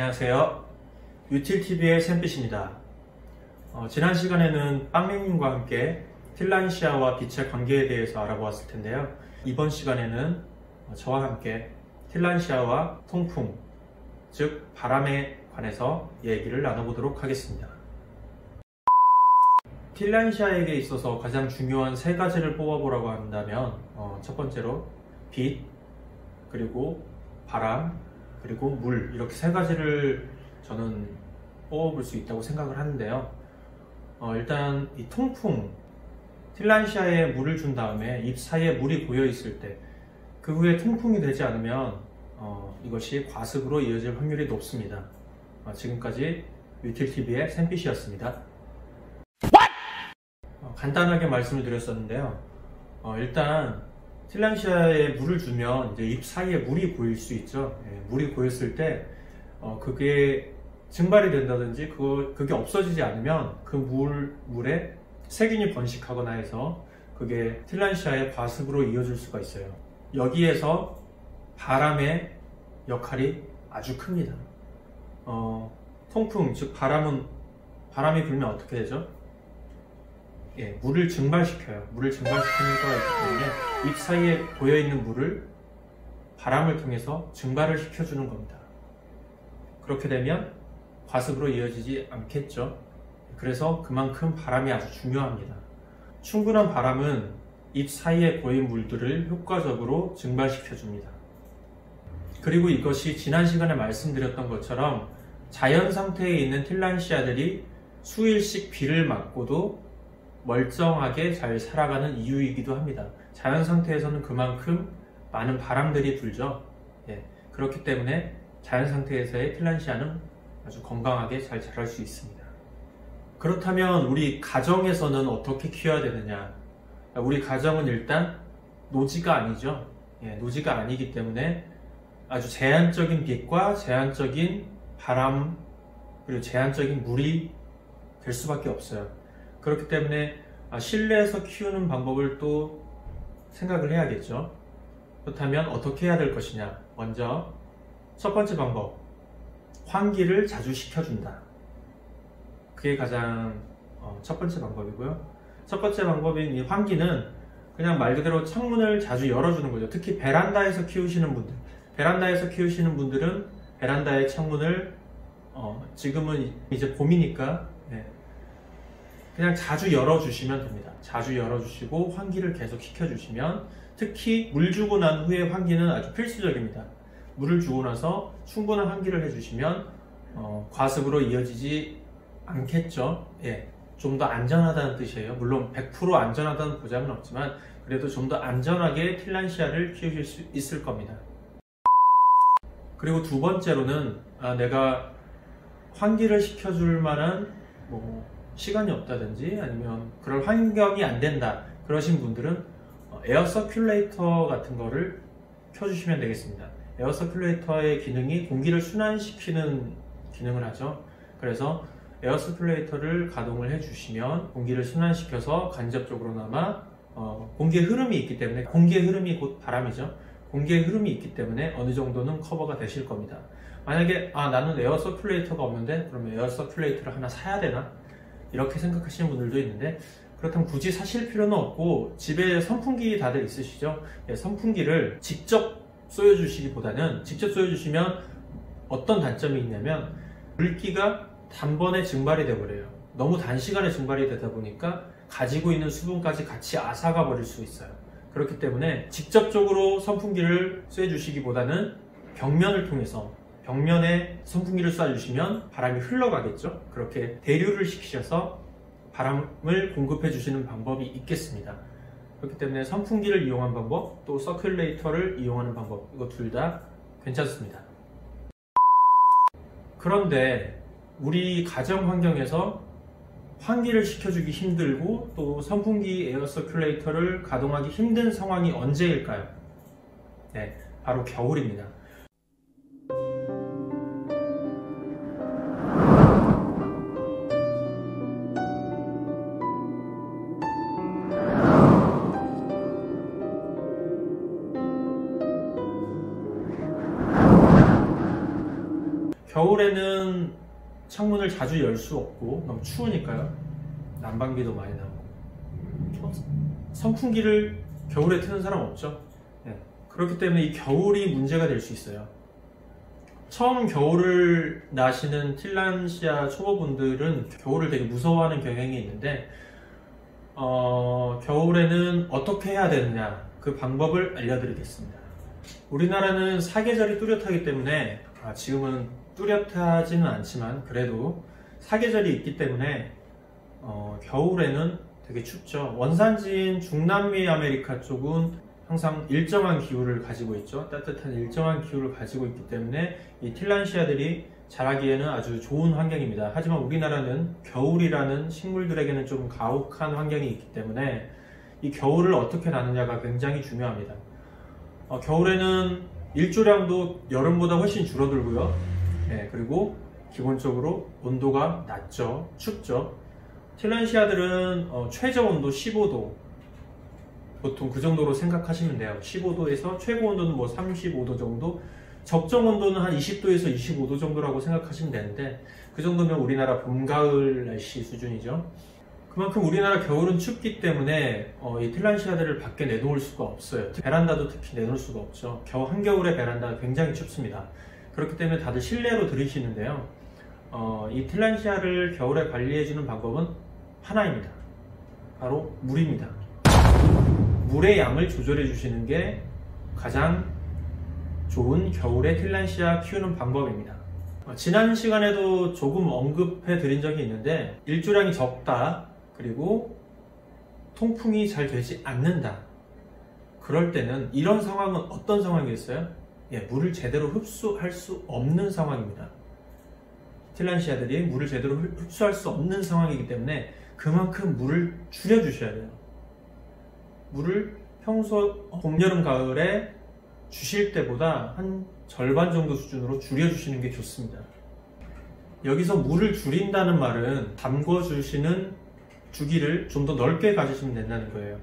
안녕하세요. 유틸TV의 샘빛입니다. 지난 시간에는 빵맹님과 함께 틸란시아와 빛의 관계에 대해서 알아보았을 텐데요. 이번 시간에는 저와 함께 틸란시아와 통풍, 즉 바람에 관해서 얘기를 나눠보도록 하겠습니다. 틸란시아에게 있어서 가장 중요한 세 가지를 뽑아보라고 한다면 첫 번째로 빛, 그리고 바람, 그리고 물, 이렇게 세 가지를 저는 뽑아볼 수 있다고 생각을 하는데요. 일단 이 통풍, 틸란시아에 물을 준 다음에 잎 사이에 물이 고여 있을 때 그 후에 통풍이 되지 않으면 이것이 과습으로 이어질 확률이 높습니다. 지금까지 유틸TV의 샘빛이었습니다. 간단하게 말씀을 드렸었는데요. 일단 틸란시아에 물을 주면 이제 잎 사이에 물이 고일 수 있죠. 물이 고였을 때 그게 증발이 된다든지 그게 없어지지 않으면 그 물에 세균이 번식하거나 해서 그게 틸란시아의 과습으로 이어질 수가 있어요. 여기에서 바람의 역할이 아주 큽니다. 통풍, 즉 바람이 불면 어떻게 되죠? 물을 증발시켜요. 물을 증발시키는 효과가 있기 때문에 잎 사이에 고여있는 물을 바람을 통해서 증발을 시켜주는 겁니다. 그렇게 되면 과습으로 이어지지 않겠죠. 그래서 그만큼 바람이 아주 중요합니다. 충분한 바람은 잎 사이에 고인 물들을 효과적으로 증발시켜줍니다. 그리고 이것이 지난 시간에 말씀드렸던 것처럼 자연 상태에 있는 틸란시아들이 수일씩 비를 맞고도 멀쩡하게 잘 살아가는 이유이기도 합니다. 자연 상태에서는 그만큼 많은 바람들이 불죠. 그렇기 때문에 자연 상태에서의 틸란시아는 아주 건강하게 잘 자랄 수 있습니다. 그렇다면 우리 가정에서는 어떻게 키워야 되느냐? 우리 가정은 일단 노지가 아니죠. 노지가 아니기 때문에 아주 제한적인 빛과 제한적인 바람, 그리고 제한적인 물이 될 수밖에 없어요. 그렇기 때문에 실내에서 키우는 방법을 또 생각을 해야겠죠. 그렇다면 어떻게 해야 될 것이냐? 먼저 첫 번째 방법, 환기를 자주 시켜준다. 그게 가장 첫 번째 방법이고요. 첫 번째 방법인 이 환기는 그냥 말 그대로 창문을 자주 열어주는 거죠. 특히 베란다에서 키우시는 분들은 베란다의 창문을 지금은 이제 봄이니까 그냥 자주 열어주시면 됩니다. 자주 열어주시고 환기를 계속 시켜주시면, 특히 물 주고 난 후에 환기는 아주 필수적입니다. 물을 주고 나서 충분한 환기를 해주시면 과습으로 이어지지 않겠죠. 좀 더 안전하다는 뜻이에요. 물론 100% 안전하다는 보장은 없지만 그래도 좀 더 안전하게 틸란시아를 키우실 수 있을 겁니다. 그리고 두 번째로는 내가 환기를 시켜줄 만한 시간이 없다든지 아니면 그럴 환경이 안 된다 그러신 분들은 에어 서큘레이터 같은 거를 켜주시면 되겠습니다. 에어 서큘레이터의 기능이 공기를 순환시키는 기능을 하죠. 그래서 에어 서큘레이터를 가동을 해주시면 공기를 순환시켜서 간접적으로나마 공기의 흐름이 있기 때문에, 공기의 흐름이 곧 바람이죠. 공기의 흐름이 있기 때문에 어느 정도는 커버가 되실 겁니다. 만약에 나는 에어 서큘레이터가 없는데 그러면 에어 서큘레이터를 하나 사야 되나? 이렇게 생각하시는 분들도 있는데, 그렇다면 굳이 사실 필요는 없고 집에 선풍기 다들 있으시죠? 선풍기를 직접 쏘여주시기보다는, 직접 쏘여주시면 어떤 단점이 있냐면 물기가 단번에 증발이 되어버려요. 너무 단시간에 증발이 되다 보니까 가지고 있는 수분까지 같이 앗아가 버릴 수 있어요. 그렇기 때문에 직접적으로 선풍기를 쏘여주시기보다는 벽면을 통해서, 벽면에 선풍기를 쏴주시면 바람이 흘러가겠죠. 그렇게 대류를 시키셔서 바람을 공급해 주시는 방법이 있겠습니다. 그렇기 때문에 선풍기를 이용한 방법, 또 서큘레이터를 이용하는 방법, 이거 둘 다 괜찮습니다. 그런데 우리 가정 환경에서 환기를 시켜주기 힘들고 또 선풍기 에어 서큘레이터를 가동하기 힘든 상황이 언제일까요? 바로 겨울입니다. 겨울에는 창문을 자주 열 수 없고 너무 추우니까요. 난방비도 많이 나오고. 선풍기를 겨울에 트는 사람 없죠. 네. 그렇기 때문에 이 겨울이 문제가 될 수 있어요. 처음 겨울을 나시는 틸란시아 초보분들은 겨울을 되게 무서워하는 경향이 있는데 겨울에는 어떻게 해야 되느냐, 그 방법을 알려드리겠습니다. 우리나라는 사계절이 뚜렷하기 때문에 지금은 뚜렷하지는 않지만 그래도 사계절이 있기 때문에 겨울에는 되게 춥죠. 원산지인 중남미 아메리카 쪽은 항상 일정한 기후를 가지고 있죠. 따뜻한 일정한 기후를 가지고 있기 때문에 이 틸란시아들이 자라기에는 아주 좋은 환경입니다. 하지만 우리나라는 겨울이라는 식물들에게는 좀 가혹한 환경이 있기 때문에 이 겨울을 어떻게 나느냐가 굉장히 중요합니다. 겨울에는 일조량도 여름보다 훨씬 줄어들고요. 네, 그리고 기본적으로 온도가 낮죠. 춥죠. 틸란시아들은 최저 온도 15도, 보통 그 정도로 생각하시면 돼요. 15도에서 최고 온도는 뭐 35도 정도, 적정 온도는 한 20도에서 25도 정도라고 생각하시면 되는데 그 정도면 우리나라 봄, 가을 날씨 수준이죠. 그만큼 우리나라 겨울은 춥기 때문에 이 틸란시아들을 밖에 내놓을 수가 없어요. 베란다도 특히 내놓을 수가 없죠. 한겨울에 베란다가 굉장히 춥습니다. 그렇기 때문에 다들 실내로 들이시는데요. 이 틸란시아를 겨울에 관리해주는 방법은 하나입니다. 바로 물입니다. 물의 양을 조절해 주시는 게 가장 좋은 겨울에 틸란시아 키우는 방법입니다. 지난 시간에도 조금 언급해 드린 적이 있는데 일조량이 적다, 그리고 통풍이 잘 되지 않는다, 그럴 때는 이런 상황은 어떤 상황이겠어요? 물을 제대로 흡수할 수 없는 상황입니다. 틸란시아들이 물을 제대로 흡수할 수 없는 상황이기 때문에 그만큼 물을 줄여 주셔야 돼요. 물을 평소 봄, 여름, 가을에 주실 때보다 한 절반 정도 수준으로 줄여주시는 게 좋습니다. 여기서 물을 줄인다는 말은 담궈주시는 주기를 좀 더 넓게 가지시면 된다는 거예요.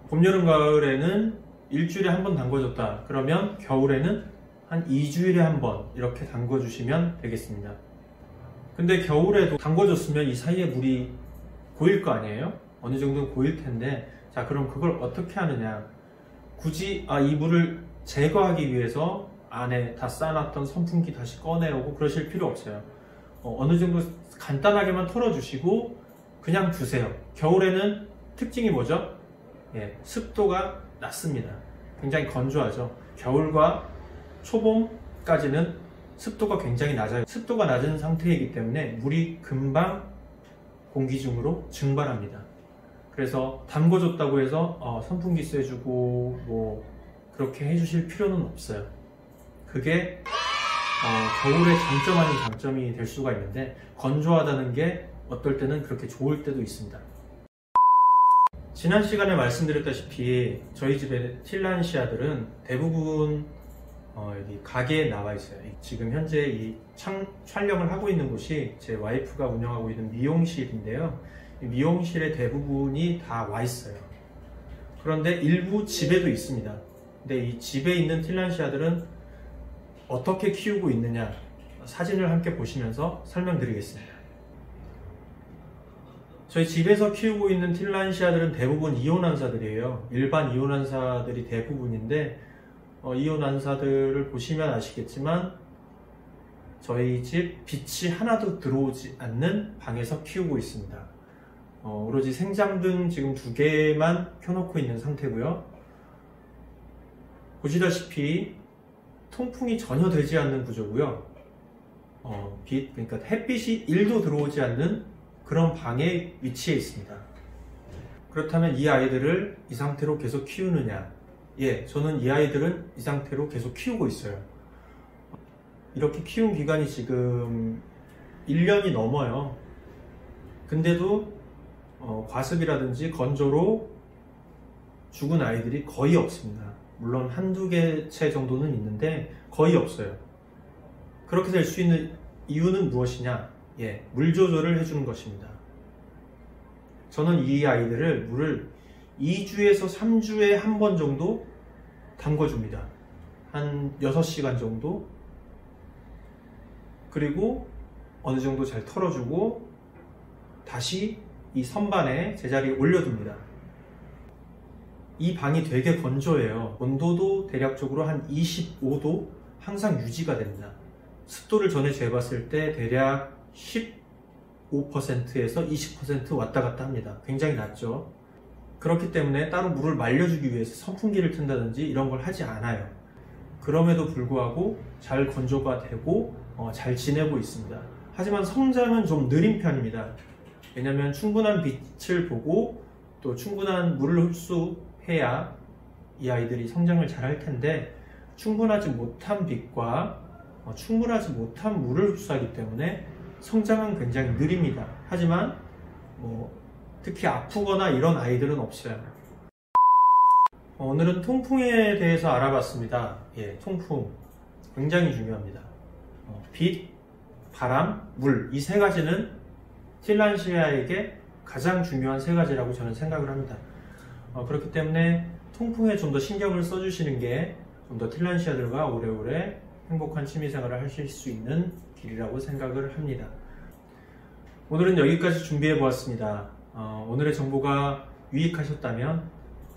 봄, 여름, 가을에는 일주일에 한 번 담궈줬다. 그러면 겨울에는 한 2주일에 한 번 이렇게 담궈주시면 되겠습니다. 근데 겨울에도 담궈줬으면 이 사이에 물이 고일 거 아니에요? 어느 정도는 고일 텐데, 자, 그럼 그걸 어떻게 하느냐? 굳이 이 물을 제거하기 위해서 안에 다 쌓아놨던 선풍기 다시 꺼내오고 그러실 필요 없어요. 어느 정도 간단하게만 털어주시고 그냥 두세요. 겨울에는 특징이 뭐죠? 습도가 낮습니다. 굉장히 건조하죠. 겨울과 초봄까지는 습도가 굉장히 낮아요. 습도가 낮은 상태이기 때문에 물이 금방 공기 중으로 증발합니다. 그래서 담궈줬다고 해서 선풍기 쐬주고 뭐 그렇게 해주실 필요는 없어요. 그게 겨울의 장점 아닌 장점이 될 수가 있는데, 건조하다는 게 어떨 때는 그렇게 좋을 때도 있습니다. 지난 시간에 말씀드렸다시피 저희 집의 틸란시아들은 대부분 여기 가게에 나와 있어요. 지금 현재 이 촬영을 하고 있는 곳이 제 와이프가 운영하고 있는 미용실인데요. 이 미용실의 대부분이 다 와 있어요. 그런데 일부 집에도 있습니다. 근데 이 집에 있는 틸란시아들은 어떻게 키우고 있느냐, 사진을 함께 보시면서 설명드리겠습니다. 저희 집에서 키우고 있는 틸란시아들은 대부분 이온환사들이에요. 일반 이온환사들이 대부분인데 이온환사들을 보시면 아시겠지만 저희 집 빛이 하나도 들어오지 않는 방에서 키우고 있습니다. 오로지 생장등 지금 2개만 켜놓고 있는 상태고요. 보시다시피 통풍이 전혀 되지 않는 구조고요. 그러니까 햇빛이 1도 들어오지 않는 그런 방에 위치해 있습니다. 그렇다면 이 아이들을 이 상태로 계속 키우느냐? 저는 이 아이들은 이 상태로 계속 키우고 있어요. 이렇게 키운 기간이 지금 1년이 넘어요. 근데도 과습이라든지 건조로 죽은 아이들이 거의 없습니다. 물론 한두 개 채 정도는 있는데 거의 없어요. 그렇게 될 수 있는 이유는 무엇이냐? 물 조절을 해주는 것입니다. 저는 이 아이들을 물을 2주에서 3주에 한 번 정도 담궈줍니다. 한 6시간 정도. 그리고 어느 정도 잘 털어주고 다시 이 선반에 제자리에 올려둡니다. 이 방이 되게 건조해요. 온도도 대략적으로 한 25도 항상 유지가 됩니다. 습도를 전에 재봤을 때 대략 15%에서 20% 왔다 갔다 합니다. 굉장히 낮죠. 그렇기 때문에 따로 물을 말려주기 위해서 선풍기를 튼다든지 이런 걸 하지 않아요. 그럼에도 불구하고 잘 건조가 되고 잘 지내고 있습니다. 하지만 성장은 좀 느린 편입니다. 왜냐하면 충분한 빛을 보고 또 충분한 물을 흡수해야 이 아이들이 성장을 잘 할 텐데, 충분하지 못한 빛과 충분하지 못한 물을 흡수하기 때문에 성장은 굉장히 느립니다. 하지만 특히 아프거나 이런 아이들은 없어요. 오늘은 통풍에 대해서 알아봤습니다. 통풍 굉장히 중요합니다. 빛, 바람, 물, 이 세 가지는 틸란시아에게 가장 중요한 세 가지라고 저는 생각을 합니다. 그렇기 때문에 통풍에 좀 더 신경을 써주시는 게 좀 더 틸란시아들과 오래오래 행복한 취미생활을 하실 수 있는 길이라고 생각을 합니다. 오늘은 여기까지 준비해 보았습니다. 오늘의 정보가 유익하셨다면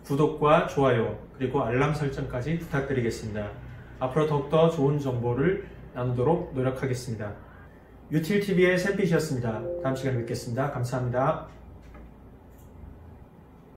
구독과 좋아요 그리고 알람 설정까지 부탁드리겠습니다. 앞으로 더욱더 좋은 정보를 나누도록 노력하겠습니다. 유틸TV의 샘빛이었습니다. 다음 시간에 뵙겠습니다. 감사합니다.